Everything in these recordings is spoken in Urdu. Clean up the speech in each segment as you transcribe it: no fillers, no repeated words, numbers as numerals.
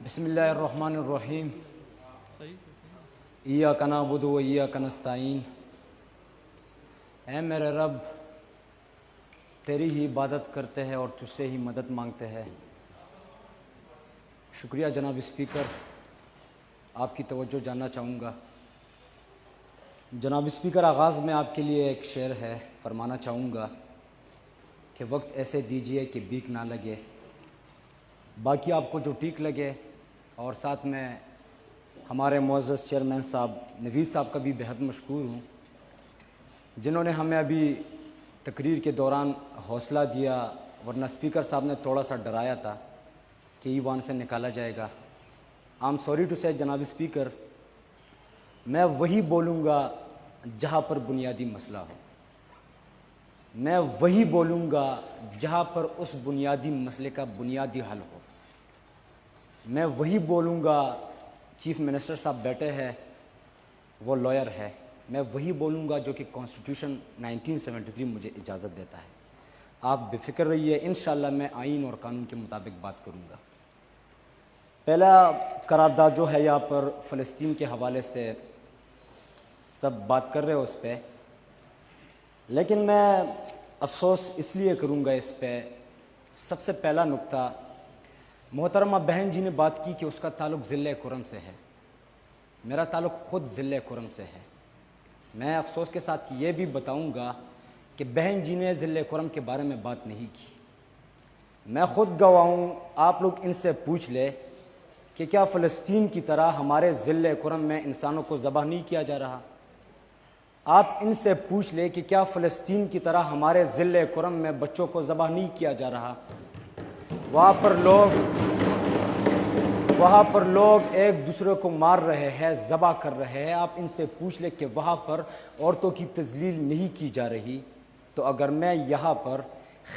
بسم اللہ الرحمن الرحیم ایاک نعبد و ایاک نستعین۔ اے میرے رب، تیری ہی عبادت کرتے ہیں اور تجھ سے ہی مدد مانگتے ہیں۔ شکریہ جناب اسپیکر، آپ کی توجہ جاننا چاہوں گا۔ جناب اسپیکر، آغاز میں آپ کے لیے ایک شعر ہے، فرمانا چاہوں گا کہ وقت ایسے دیجئے کہ بیک نہ لگے، باقی آپ کو جو ٹھیک لگے۔ اور ساتھ میں ہمارے معزز چیئرمین صاحب نوید صاحب کا بھی بہت مشکور ہوں، جنہوں نے ہمیں ابھی تقریر کے دوران حوصلہ دیا، ورنہ اسپیکر صاحب نے تھوڑا سا ڈرایا تھا کہ ایوان سے نکالا جائے گا۔ آئی ایم سوری ٹو سے جناب اسپیکر، میں وہی بولوں گا جہاں پر بنیادی مسئلہ ہو، میں وہی بولوں گا جہاں پر اس بنیادی مسئلے کا بنیادی حل ہو، میں وہی بولوں گا۔ چیف منسٹر صاحب بیٹھے ہیں، وہ لائر ہے، میں وہی بولوں گا جو کہ کانسٹیٹیوشن 1973 مجھے اجازت دیتا ہے۔ آپ بے فکر رہیے، انشاءاللہ میں آئین اور قانون کے مطابق بات کروں گا۔ پہلا قرارداد جو ہے یہاں پر فلسطین کے حوالے سے سب بات کر رہے ہو اس پہ، لیکن میں افسوس اس لیے کروں گا اس پہ۔ سب سے پہلا نقطہ، محترمہ بہن جی نے بات کی کہ اس کا تعلق ضلع کرم سے ہے، میرا تعلق خود ضلع کرم سے ہے۔ میں افسوس کے ساتھ یہ بھی بتاؤں گا کہ بہن جی نے ضلع کرم کے بارے میں بات نہیں کی۔ میں خود گواہ ہوں، آپ لوگ ان سے پوچھ لے کہ کیا فلسطین کی طرح ہمارے ضلع کرم میں انسانوں کو ذبح نہیں کیا جا رہا؟ آپ ان سے پوچھ لے کہ کیا فلسطین کی طرح ہمارے ضلع کرم میں بچوں کو ذبح نہیں کیا جا رہا؟ وہاں پر لوگ ایک دوسرے کو مار رہے ہیں، ذبح کر رہے ہیں۔ آپ ان سے پوچھ لیں کہ وہاں پر عورتوں کی تذلیل نہیں کی جا رہی۔ تو اگر میں یہاں پر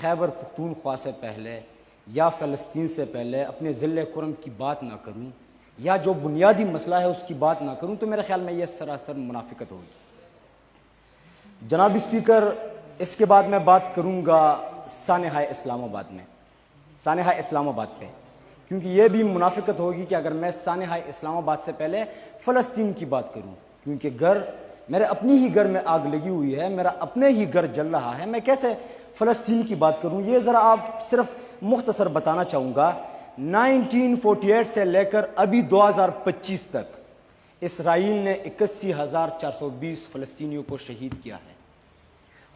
خیبر پختونخوا سے پہلے یا فلسطین سے پہلے اپنے ضلع کرم کی بات نہ کروں یا جو بنیادی مسئلہ ہے اس کی بات نہ کروں تو میرے خیال میں یہ سراسر منافقت ہوگی۔ جناب اسپیکر، اس کے بعد میں بات کروں گا سانحہ اسلام آباد میں، سانحہ اسلام آباد پہ، کیونکہ یہ بھی منافقت ہوگی کہ اگر میں سانحہ اسلام آباد سے پہلے فلسطین کی بات کروں، کیونکہ میرے اپنی ہی گھر میں آگ لگی ہوئی ہے، میرا اپنے ہی گھر جل رہا ہے، میں کیسے فلسطین کی بات کروں؟ یہ ذرا آپ صرف مختصر بتانا چاہوں گا۔ 1948 سے لے کر ابھی 2025 تک اسرائیل نے 81,420 فلسطینیوں کو شہید کیا ہے،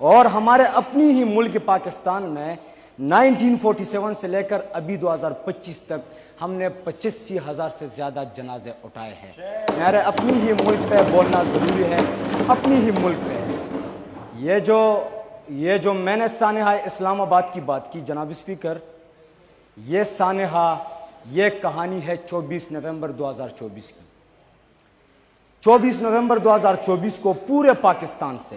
اور ہمارے اپنی ہی ملک پاکستان میں 1947 سے لے کر ابھی 2025 تک ہم نے 85,000 سے زیادہ جنازے اٹھائے ہیں۔ میرے اپنی ہی ملک پہ بولنا ضروری ہے، اپنی ہی ملک پہ۔ یہ جو میں نے سانحہ اسلام آباد کی بات کی جناب اسپیکر، یہ سانحہ، یہ کہانی ہے 24 نومبر 2024 کی۔ 24 نومبر 2024 کو پورے پاکستان سے،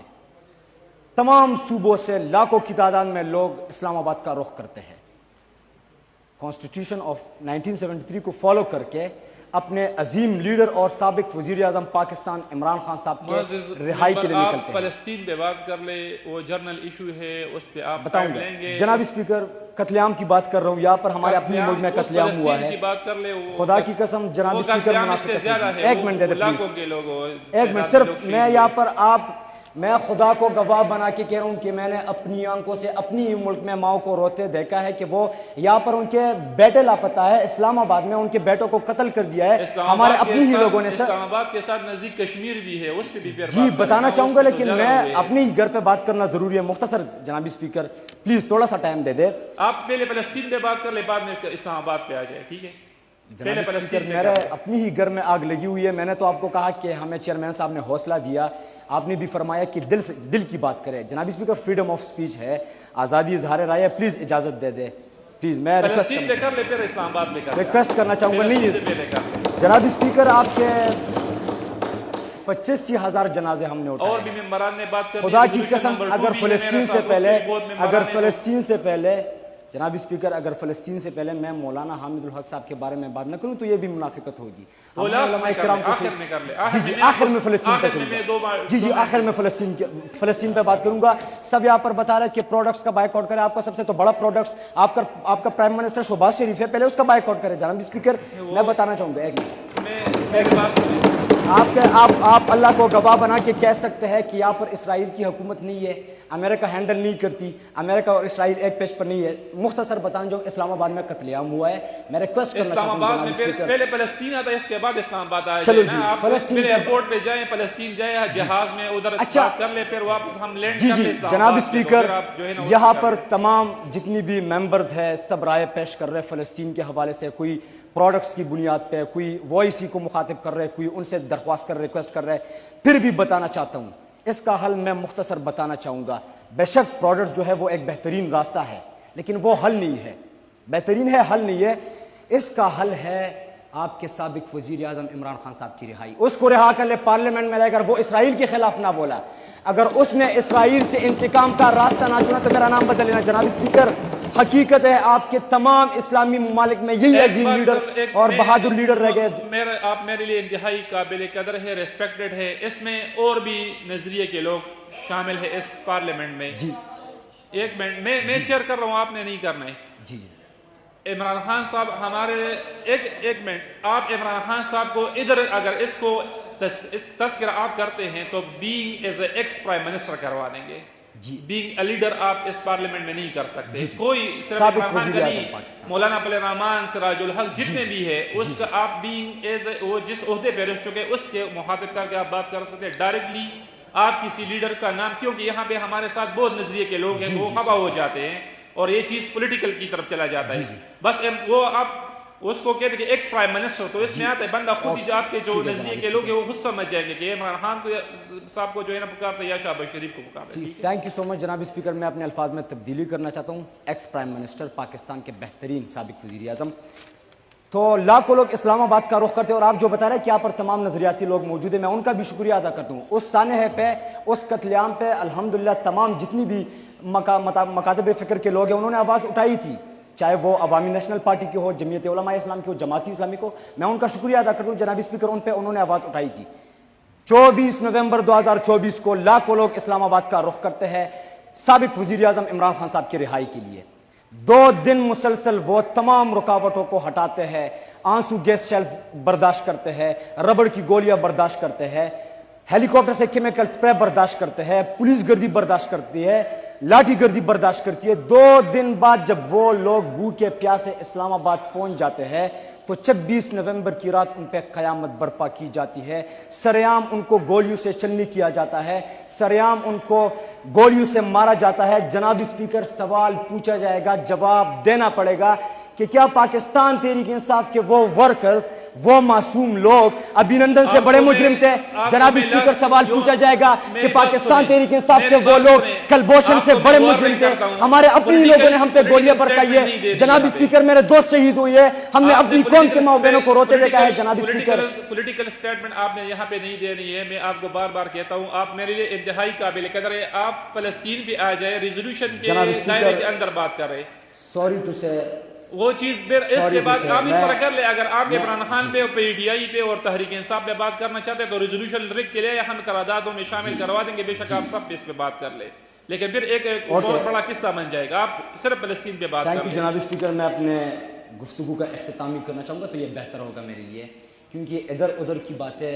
تمام صوبوں سے لاکھوں کی تعداد میں لوگ اسلام آباد کا رخ کرتے ہیں، کانسٹیٹیوشن آف 1973 کو فالو کر کے اپنے عظیم لیڈر اور سابق وزیر اعظم پاکستان عمران خان صاحب کے رہائی کے لیے نکلتے ہیں۔ فلسطین پہ بات کر لے، وہ جرنل ایشو ہے، اس پہ آپ بتاؤں لیں گے۔ گا جناب اسپیکر، قتل عام کی بات کر رہا ہوں، یہاں پر ہمارے اپنے ملک میں قتل عام ہوا ہے۔ خدا کی قسم جناب اسپیکر، منافقت ہے۔ ایک منٹ دے دے پلیز، ایک منٹ صرف۔ میں یہاں پر میں خدا کو گواہ بنا کے کہہ رہا ہوں کہ میں نے اپنی آنکھوں سے اپنی ہی ملک میں ماؤں کو روتے دیکھا ہے کہ وہ یہاں پر ان کے بیٹے لاپتہ ہے، اسلام آباد میں ان کے بیٹوں کو قتل کر دیا ہے ہمارے اپنی ہی لوگوں نے۔ اسلام آباد کے ساتھ نزدیک کشمیر بھی ہے، اس پہ بھی جی بتانا چاہوں گا، لیکن میں اپنی ہی گھر پہ بات کرنا ضروری ہے۔ مختصر جناب اسپیکر پلیز تھوڑا سا ٹائم دے دے۔ آپ پہلے فلسطین پہ بات کر لے، بعد میں اسلام آباد پہ آ جائے، ٹھیک ہے؟ جناب اسپیکر، میرے اپنی ہی گھر میں آگ لگی ہوئی ہے۔ میں نے تو آپ کو کہا کہ ہمیں چیئرمین صاحب نے حوصلہ دیا، آپ نے بھی فرمایا کہ دل کی بات کرے۔ جناب اسپیکر، فریڈم آف سپیچ ہے، آزادی اظہار رائے ہے، پلیز اجازت دے دے پلیز۔ میں ریکویسٹ کرنا چاہوں گا۔ نہیں جناب اسپیکر، آپ کے 85,000 جنازے ہم نے اور بھی اٹھائے، ممبران نے بات کر خدا کی قسم۔ اگر فلسطین سے پہلے جناب اسپیکر اگر فلسطین سے پہلے میں مولانا حامد الحق صاحب کے بارے میں بات نہ کروں تو یہ بھی منافقت ہوگی. آخر میں فلسطین پہ کروں گا. آخر میں فلسطین پہ بات کروں گا. سب یہاں پر بتا رہے ہیں کہ پروڈکٹس کا بائک آؤٹ کرے. آپ کا سب سے تو بڑا پروڈکٹس آپ کا پرائم منسٹر شہباز شریف ہے, پہلے اس کا بائک آؤٹ کرے. جناب اسپیکر میں بتانا چاہوں گا ایک منٹ, آپ اللہ کو گواہ بنا کے کہہ سکتے ہیں کہ یہاں پر اسرائیل کی حکومت نہیں ہے, امریکہ ہینڈل نہیں کرتی, امریکہ اور اسرائیل ایک پیج پر نہیں ہے. مختصر بتانا جو اسلام آباد میں قتل عام ہوا ہے, میں ریکویسٹ کرنا چاہتا ہوں جناب اسپیکر. پہلے فلسطین آتا ہے, اس کے بعد اسلام آباد آیا. چلو جی, فلسطین ایئرپورٹ پہ جائیں, فلسطین جائیں جہاز میں, ادھر بات کر لیں, پھر واپس ہم لینڈ کر لیں. جناب اسپیکر یہاں پر تمام جتنی بھی ممبرز ہیں سب رائے پیش کر رہے ہیں فلسطین کے حوالے سے. کوئی پروڈکٹس کی بنیاد پہ, کوئی وائسی کو مخاطب کر رہے, کوئی ان سے درخواست کر رہے, ریکویسٹ کر رہے. پھر بھی بتانا چاہتا ہوں اس کا حل میں مختصر بتانا چاہوں گا. بے شک پروڈکٹس جو ہے وہ ایک بہترین راستہ ہے, لیکن وہ حل نہیں ہے. بہترین ہے, حل نہیں ہے. اس کا حل ہے آپ کے سابق وزیر اعظم عمران خان صاحب کی رہائی. اس کو رہا کر لے, پارلیمنٹ میں رہ کر وہ اسرائیل کے خلاف نہ بولا. اگر اس نے اسرائیل سے انتقام کا راستہ نہ چنا تو میرا نام بدل لینا. جناب اسپیکر حقیقت ہے آپ کے تمام اسلامی ممالک میں یہی عظیم لیڈر اور بہادر لیڈر رہ گئے. آپ میرے لیے انتہائی قابل قدر ہے, ریسپیکٹڈ ہے. اس میں اور بھی نظریے کے لوگ شامل ہیں اس پارلیمنٹ میں. جی ایک منٹ, میں چیئر کر رہا ہوں, آپ نے نہیں کرنا ہے. جی عمران خان صاحب ہمارے ایک منٹ, آپ عمران خان صاحب کو ادھر اگر اس کو تذکرہ آپ کرتے ہیں تو being as a ex prime minister کروا دیں گے. بینگ اے لیڈر آپ اس پارلیمنٹ میں نہیں کر سکتے. کوئی صرف عمران خان کا نہیں, مولانا پل رحمان, سراج الحق, جتنے بھی ہے اس کا آپ بینگ ایز وہ جس عہدے پہ رہ چکے اس کے مخاطب کر کے آپ بات کر سکتے ڈائریکٹلی. آپ کسی لیڈر کا نام, کیونکہ یہاں پہ ہمارے ساتھ بہت نظریے کے لوگ ہیں, وہ خفا ہو جاتے ہیں اور یہ چیز پولیٹیکل کی طرف چلا جاتا ہے. بس وہ آپ اس کو کہتے کہ ایکس پرائم منسٹر, تو اس میں آتا ہے بندہ خود ہی آپ کے جو نظریے کے لوگ ہیں وہ خود سمجھ جائیں گے کہ عمران خان صاحب کو جو ہے نا پکارتے یا شہباز شریف کو پکارتے. تھینک یو سو مچ جناب اسپیکر. میں اپنے الفاظ میں تبدیلی کرنا چاہتا ہوں. ایکس پرائم منسٹر, پاکستان کے بہترین سابق وزیر اعظم. تو لاکھوں لوگ اسلام آباد کا رخ کرتے ہیں, اور آپ جو بتا رہے ہیں کہ یہاں پر تمام نظریاتی لوگ موجود ہیں, میں ان کا بھی شکریہ ادا کرتا ہوں. اس سانحے پہ, اس قتل عام پہ الحمدللہ تمام جتنی بھی مکاتب فکر کے لوگ ہیں انہوں نے آواز اٹھائی تھی, چاہے وہ عوامی نیشنل پارٹی کی ہو, جمعیت علماء اسلام کی ہو, جماعت اسلامی کو. میں ان کا شکریہ ادا کرتا ہوں جناب اسپیکر, ان پہ انہوں نے آواز اٹھائی تھی. 24 نومبر 2024 کو لاکھوں لوگ اسلام آباد کا رخ کرتے ہیں سابق وزیر اعظم عمران خان صاحب کی رہائی کے لیے. 2 دن مسلسل وہ تمام رکاوٹوں کو ہٹاتے ہیں, آنسو گیس شیلز برداشت کرتے ہیں, ربڑ کی گولیاں برداشت کرتے ہیں, ہیلی کاپٹر سے کیمیکل سپرے برداشت کرتے ہیں, پولیس گردی برداشت کرتی ہے, لاٹھی گردی برداشت کرتی ہے. 2 دن بعد جب وہ لوگ بھوکے پیاسے اسلام آباد پہنچ جاتے ہیں تو 26 نومبر کی رات ان پہ قیامت برپا کی جاتی ہے. سریعام ان کو گولیوں سے چلنی کیا جاتا ہے, سریعام ان کو گولیوں سے مارا جاتا ہے. جناب اسپیکر سوال پوچھا جائے گا, جواب دینا پڑے گا کہ کیا پاکستان تحریک انصاف کے وہ ورکرز, وہ معصوم لوگ ابھینندن سے بڑے مجرم تھے؟ جناب اسپیکر سوال پوچھا جائے گا کہ پاکستان تحریک انصاف کے وہ لوگ کلبھوشن سے بڑے مجرم تھے؟ ہمارے اپنی لوگوں نے ہم پہ گولیاں برسائی ہے. جناب اسپیکر میرے دوست شہید ہوئے ہیں, ہم نے اپنی قوم کے ماں بہنوں کو روتے دیکھا ہے. جناب اسپیکر پولیٹیکل سٹیٹمنٹ آپ نے یہاں پہ نہیں دینی ہے. میں آپ کو بار بار کہتا ہوں, آپ میرے لیے انتہائی قابل قدر ہے. آپ فلسطین پہ آ جائے, ریزولوشن کے دائرے کے اندر بات کر رہے. سوری ٹو سے وہ چیز پھر اس کے بعد آپ اس طرح کر لیں. اگر آپ عمران خان پہ پی ڈی آئی پہ اور تحریک انصاف پہ بات کرنا چاہتے ہیں تو ریزولوشن لکھ کے لے, ہم قراردادوں میں شامل کروا دیں گے. بے شک آپ سب پہ اس پہ بات کر لیں, لیکن پھر ایک بہت بڑا قصہ بن جائے گا. آپ صرف فلسطین پہ بات کریں. جناب اسپیکر میں اپنے گفتگو کا اختتامی کرنا چاہوں گا, تو یہ بہتر ہوگا میرے لیے, کیونکہ ادھر ادھر کی باتیں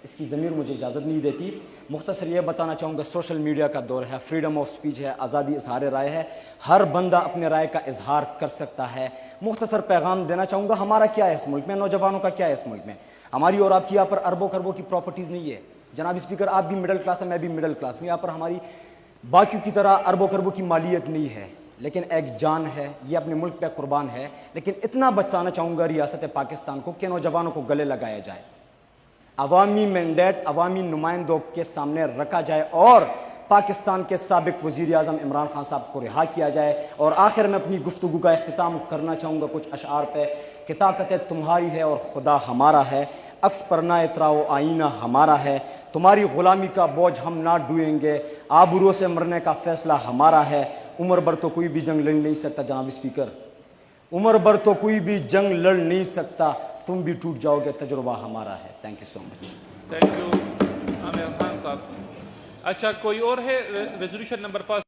اس کی ضمیر مجھے اجازت نہیں دیتی. مختصر یہ بتانا چاہوں گا, سوشل میڈیا کا دور ہے, فریڈم آف سپیچ ہے, آزادی اظہار رائے ہے, ہر بندہ اپنے رائے کا اظہار کر سکتا ہے. مختصر پیغام دینا چاہوں گا, ہمارا کیا ہے اس ملک میں, نوجوانوں کا کیا ہے اس ملک میں. ہماری اور آپ کی یہاں پر اربوں خربوں کی پراپرٹیز نہیں ہے. جناب اسپیکر آپ بھی مڈل کلاس ہیں, میں بھی مڈل کلاس ہوں. یہاں پر ہماری باقیوں کی طرح اربوں خربوں کی مالیت نہیں ہے, لیکن ایک جان ہے, یہ اپنے ملک پہ قربان ہے. لیکن اتنا بتانا چاہوں گا ریاست پاکستان کو کہ نوجوانوں کو گلے لگایا جائے, عوامی مینڈیٹ عوامی نمائندوں کے سامنے رکھا جائے, اور پاکستان کے سابق وزیر اعظم عمران خان صاحب کو رہا کیا جائے. اور آخر میں اپنی گفتگو کا اختتام کرنا چاہوں گا کچھ اشعار پہ کہ طاقت تمہاری ہے اور خدا ہمارا ہے, عکس پر نہ اتراؤ آئینہ ہمارا ہے, تمہاری غلامی کا بوجھ ہم نہ ڈوئیں گے, آبرو سے مرنے کا فیصلہ ہمارا ہے, عمر بھر تو کوئی بھی جنگ لڑ نہیں سکتا. جناب اسپیکر, عمر بھر تو کوئی بھی جنگ لڑ نہیں سکتا, تم بھی ٹوٹ جاؤ گے, تجربہ ہمارا ہے. Thank you so much. Thank you Aamir Khan sahab. اچھا, کوئی اور ہے ریزولوشن نمبر 5؟